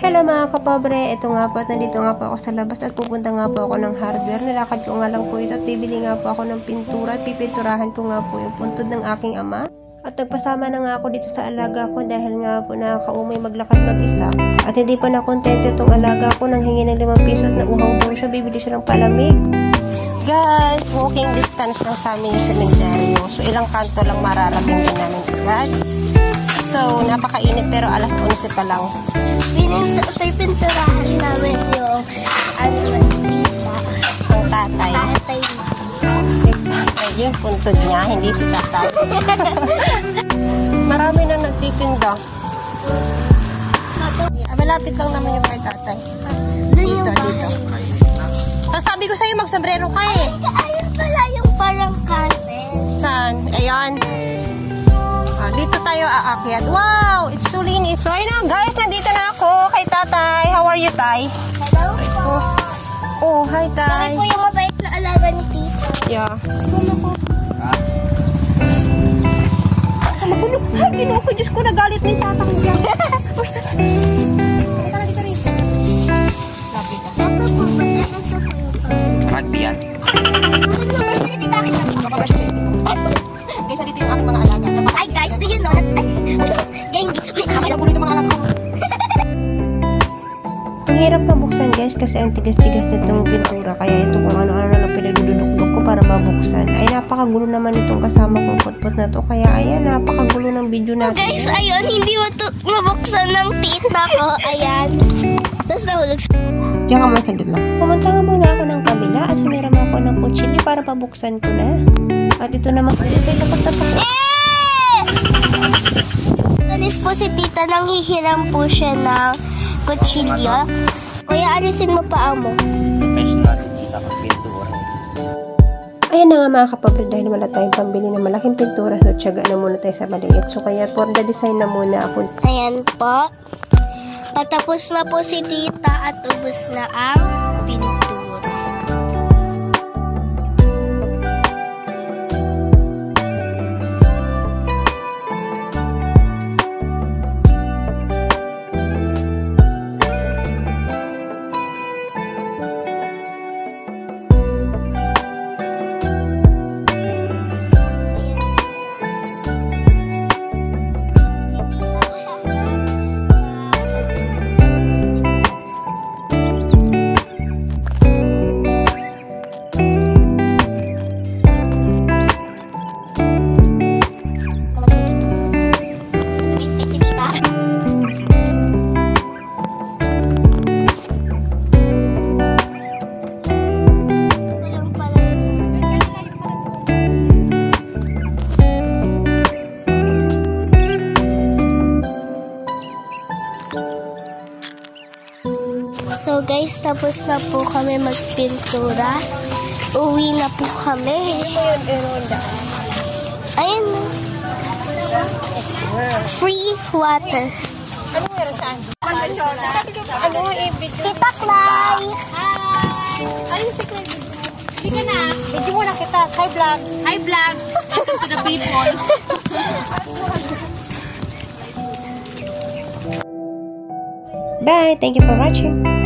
Hello mga kapobre, ito nga po at nandito nga po ako sa labas at pupunta nga po ako ng hardware. Nilakad ko nga lang po ito at bibili nga po ako ng pintura at pipinturahan ko nga po yung puntod ng aking ama. At nagpasama na nga ako dito sa alaga ko dahil nga po nakakaumay maglakad mag-isa. At hindi pa nakontento itong alaga ko nang hingi ng 5 piso at nauhaw po siya, bibili siya ng palamig. Guys, walking distance lang sa amin yung sementeryo. So ilang kanto lang mararating din namin agad. So, napakainit pero alas 11 pa lang. Pipinturahan namin yung tita. Ang tatay. Tatay mo. Tatay, yung puntod niya, hindi si tatay. Marami na nagtitinda. Malapit lang naman yung kay tatay. Dito, dito. So, sabi ko sa'yo, mag-sombrero ka eh. Ayun pala yung parang kaset. Saan? Ayan. Dito tayo aakyat. Wow! It's so linis. So, ayun na guys, nandito na ako kay tatay. How are you, tay? Hello po. Oh, hi, tay. Kami po yung mabait na alaga ni tita. Yeah. Makulog. Ay, ginawa ko. Diyos ko, nagalit na yung tatang dyan. Halika na dito, Riz. Lapit ka. Rugby yan. Guys, nandito yung aking mga alaga. Hi guys, do you know that? Nagulo yung mga alaga ko. Ang hirap mabuksan guys kasi ang tigas-tigas nitong pintura. Kaya ito kung ano-ano lang pinagdududukduk ko para mabuksan. Ay napakagulo naman itong kasama kong putput na to. Kaya ayan, napakagulo ng video natin. Guys, ayun, hindi mabuksan ng tita ko. Ayan. Tapos nahulog sa... Diyan ka muna saglit lang. Pumunta nga muna ako ng kabila at humiram ako ng kutsilyo para pabuksan ko na. At ito naman kasi sa tapak-tapak ko. Alis po si tita, nang hihiram po siya ng kutsilyo. Kuya, alisin mo paa mo. Professional si tita pag pintura. Ayan na nga mga kapapre, dahil wala tayong pambili ng malaking pintura. So, tiyaga na muna tayo sa maliit. So, kaya for the design na muna ako. Ayan po. Patapos na po si tita at ubos na ang pintura. So guys, tapos na po kami magpintura. Uwi na po kami. Ayun. Free water. Ano meron saan? Ano ibig? Tita Clay! Ayun si Clay. Hindi ka na. Medyo muna kita. Hi vlog. Hi vlog. Welcome to the people. Bye. Thank you for watching.